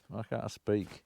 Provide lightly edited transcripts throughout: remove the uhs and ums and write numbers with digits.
Why can't I speak?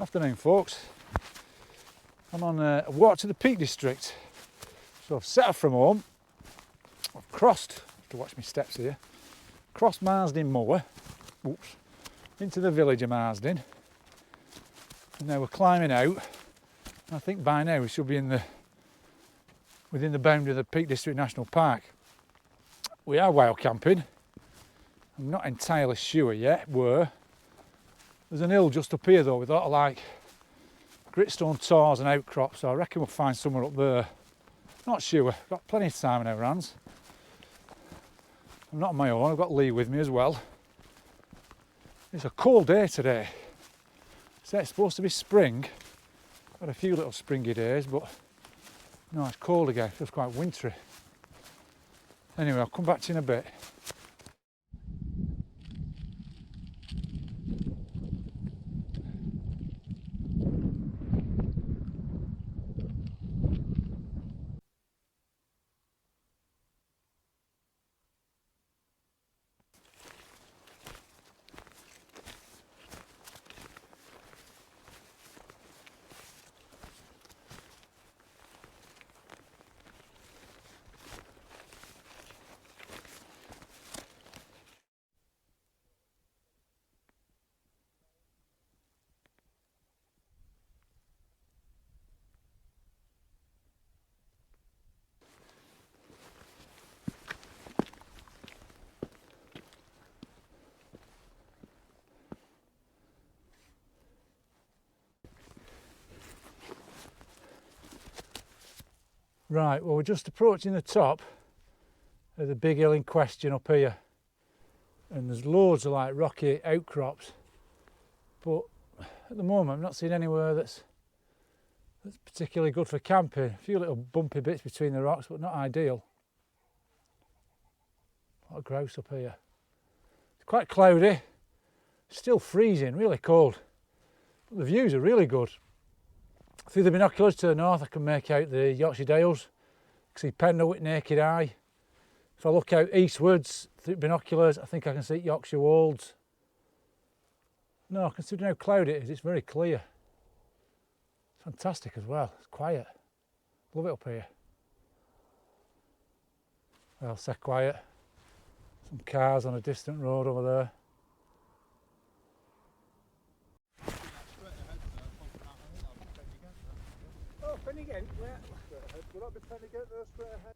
Afternoon, folks. I'm on a walk to the Peak District. So I've set off from home. I've crossed, to watch my steps here, crossed Marsden Moor, oops, into the village of Marsden. And now we're climbing out. I think by now we should be within the boundary of the Peak District National Park. We are wild camping. I'm not entirely sure yet where. There's an hill just up here though with a lot of like gritstone tors and outcrops, so I reckon we'll find somewhere up there. Not sure, we've got plenty of time in our hands. I'm not on my own, I've got Lee with me as well. It's a cold day today. So it's supposed to be spring. Got a few little springy days, but no, it's cold again, it feels quite wintry. Anyway, I'll come back to you in a bit. Right, well we're just approaching the top of the big hill in question up here. And there's loads of like rocky outcrops. But at the moment I'm not seeing anywhere that's particularly good for camping. A few little bumpy bits between the rocks, but not ideal. A lot of grouse up here. It's quite cloudy, still freezing, really cold. But the views are really good. Through the binoculars to the north I can make out the Yorkshire Dales. I can see Pendle with naked eye. If I look out eastwards through binoculars I think I can see Yorkshire Wolds. No, considering how cloudy it is, it's very clear. It's fantastic as well, it's quiet. Love it up here. Well, so quiet. Some cars on a distant road over there. Oh, Pennygent, yeah. Straight ahead. Will that be Pennygent there straight ahead?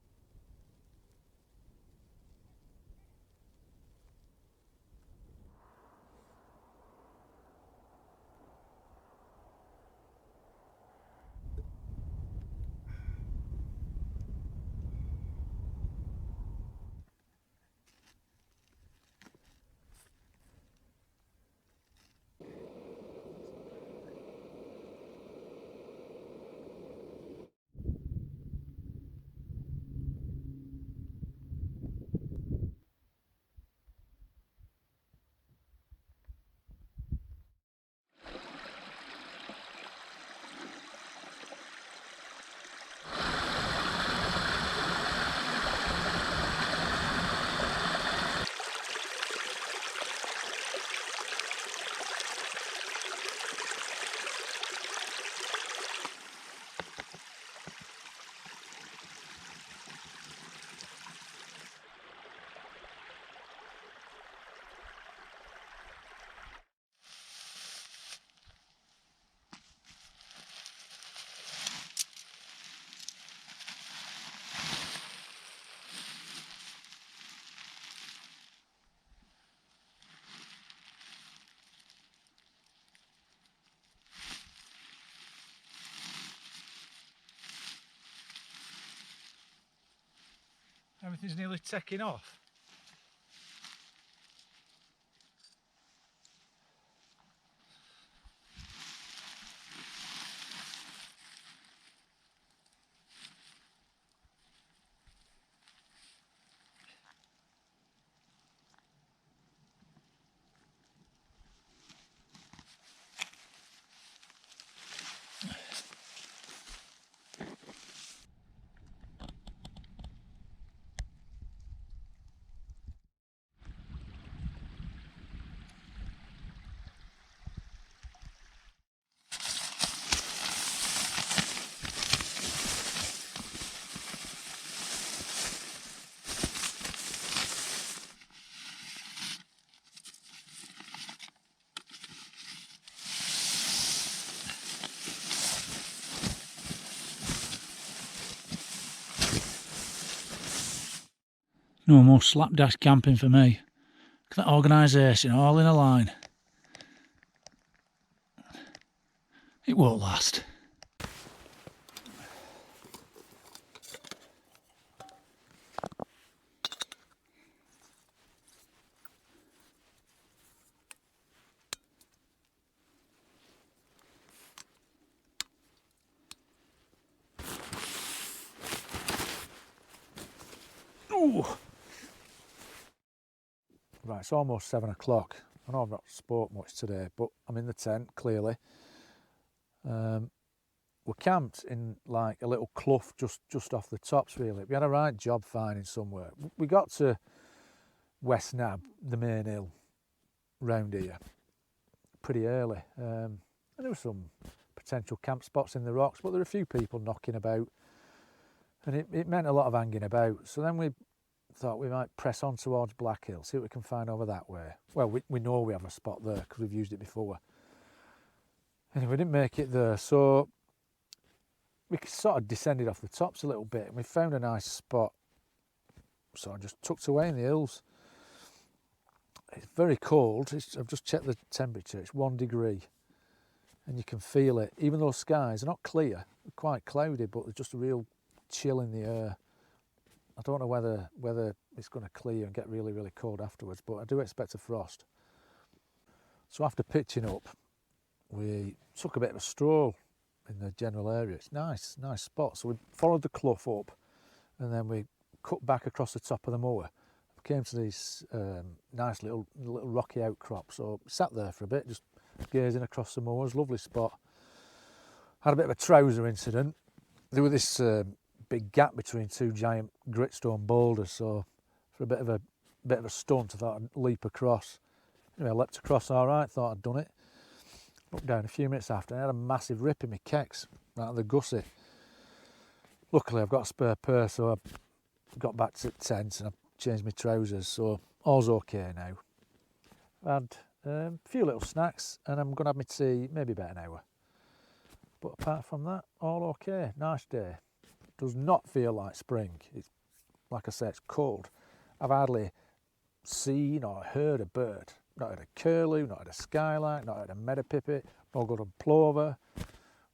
everything's nearly taking off. No more slapdash camping for me. Look at that organisation, all in a line. It won't last. Ooh. Right, it's almost 7 o'clock. I know I've not spoke much today, but I'm in the tent, clearly. We're camped in like a little clough just off the tops, really. We had a right job finding somewhere. We got to West Nab, the main hill, round here, pretty early. And there were some potential camp spots in the rocks, but there were a few people knocking about, and it meant a lot of hanging about. So then we thought we might press on towards Black Hill, see what we can find over that way. Well, we know we have a spot there because we've used it before. Anyway, we didn't make it there, so we sort of descended off the tops a little bit, and we found a nice spot. So I just tucked away in the hills. It's very cold. I've just checked the temperature. It's 1 degree, and you can feel it. Even though skies are not clear, they're quite cloudy, but there's just a real chill in the air. I don't know whether it's going to clear and get really, really cold afterwards, but I do expect a frost. So after pitching up, we took a bit of a stroll in the general area. It's nice spot. So we followed the clough up, and then we cut back across the top of the moor. We came to these nice little rocky outcrop. So we sat there for a bit, just gazing across the moors. Lovely spot. Had a bit of a trouser incident. There was this big gap between two giant gritstone boulders. So for a bit of a stunt, I thought I'd leap across. Anyway, I leapt across all right. Thought I'd done it. Looked down a few minutes after, and I had a massive rip in my kecks, right at the gusset. Luckily, I've got a spare pair, so I got back to the tent and I changed my trousers, so all's okay now. I had a few little snacks, and I'm going to have my tea maybe about an hour. But apart from that, all okay. Nice day. Does not feel like spring. It's, like I say, it's cold. I've hardly seen or heard a bird. Not had a curlew, not had a skylark, not had a meadowpipit, boggled and plover.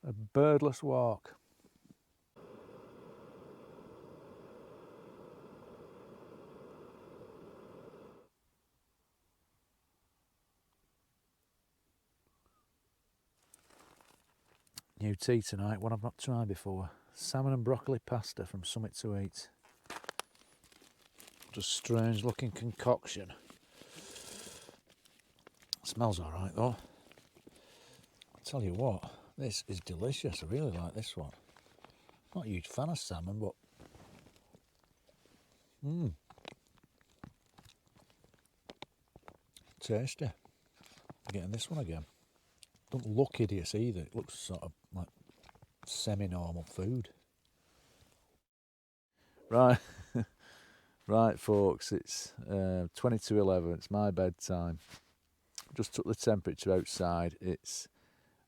A birdless walk. New tea tonight, one I've not tried before. Salmon and broccoli pasta from Summit to Eat. Just strange looking concoction. Smells alright though. I'll tell you what, this is delicious. I really like this one. Not a huge fan of salmon, but tasty. I'm getting this one again. Doesn't look hideous either. It looks sort of like semi-normal food. Right, right, folks. It's 20 to 11. It's my bedtime. Just took the temperature outside. It's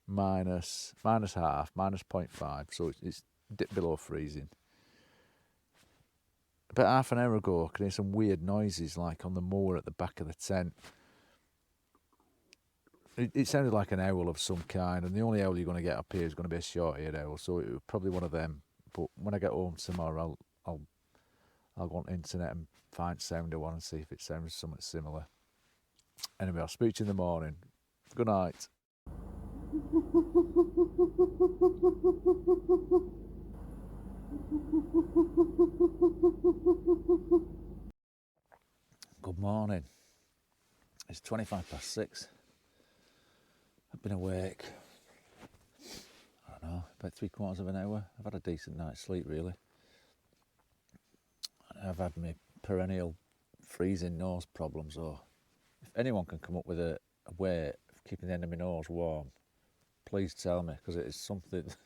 minus half, minus 0.5. So it's dipped below freezing. About half an hour ago, I could hear some weird noises, like on the moor at the back of the tent. It sounded like an owl of some kind, and the only owl you're going to get up here is going to be a short-eared owl, so it was probably one of them. But when I get home tomorrow, I'll I'll go on the internet and find sound of one and see if it sounds something similar. Anyway, I'll speak to you in the morning. Good night. Good morning. It's 6:25. I've been awake, I don't know, about 3/4 of an hour. I've had a decent night's sleep, really. I've had my perennial freezing nose problems, or if anyone can come up with a way of keeping the end of my nose warm, please tell me, because it is something that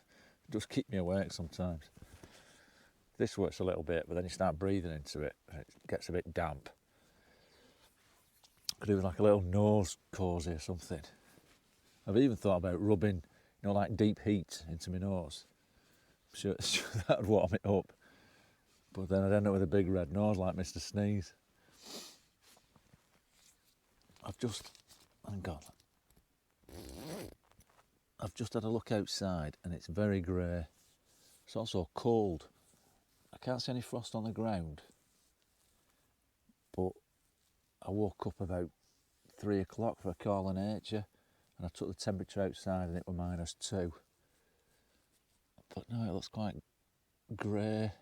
does keep me awake sometimes. This works a little bit, but then you start breathing into it and it gets a bit damp. Could do like a little nose cosy or something. I've even thought about rubbing, like deep heat into my nose. I'm sure that would warm it up. But then I'd end up with a big red nose like Mr. Sneeze. I've just had a look outside and it's very grey. It's also cold. I can't see any frost on the ground. But I woke up about 3 o'clock for a call of nature and I took the temperature outside and it was -2. But no, it looks quite grey.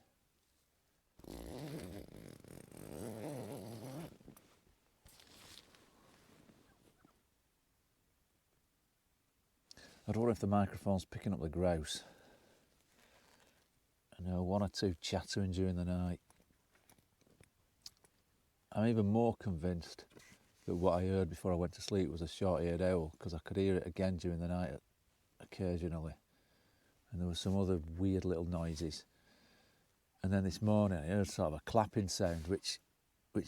I don't know if the microphone's picking up the grouse. I know 1 or 2 chattering during the night. I'm even more convinced that what I heard before I went to sleep was a short-eared owl, because I could hear it again during the night occasionally. And there were some other weird little noises. And then this morning I heard sort of a clapping sound, which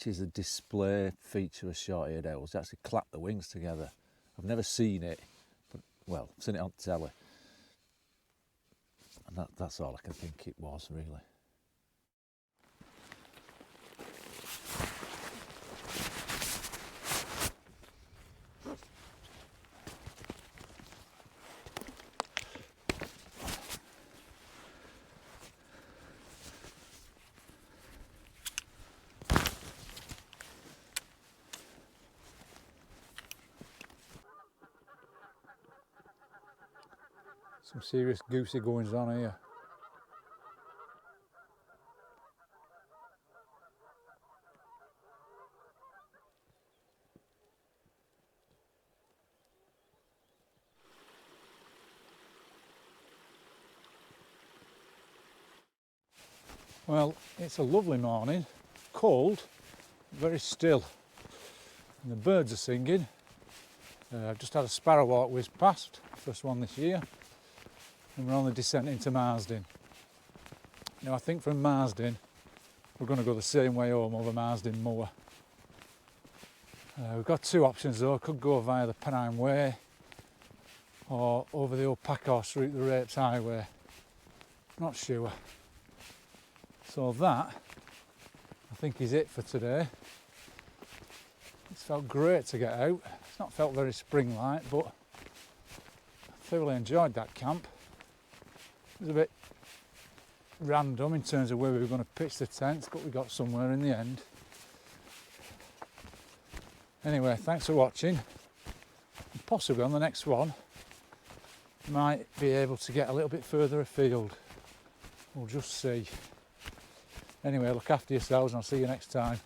is a display feature of short-eared owls. They actually clap the wings together. I've never seen it, but, well, I've seen it on telly. And that's all I can think it was, really. Some serious goosey goings on here. Well, it's a lovely morning, cold, very still, and the birds are singing. I've just had a sparrowhawk whiz past, first one this year, and we're on the descent into Marsden. Now I think from Marsden we're going to go the same way home over Marsden Moor. We've got 2 options though. Could go via the Pennine Way or over the old Packhorse route, the Rapes Highway. Not sure. So that, I think, is it for today. It's felt great to get out. It's not felt very spring-like, but I thoroughly enjoyed that camp. It was a bit random in terms of where we were going to pitch the tents, but we got somewhere in the end. Anyway, thanks for watching. And possibly on the next one, might be able to get a little bit further afield. We'll just see. Anyway, look after yourselves and I'll see you next time.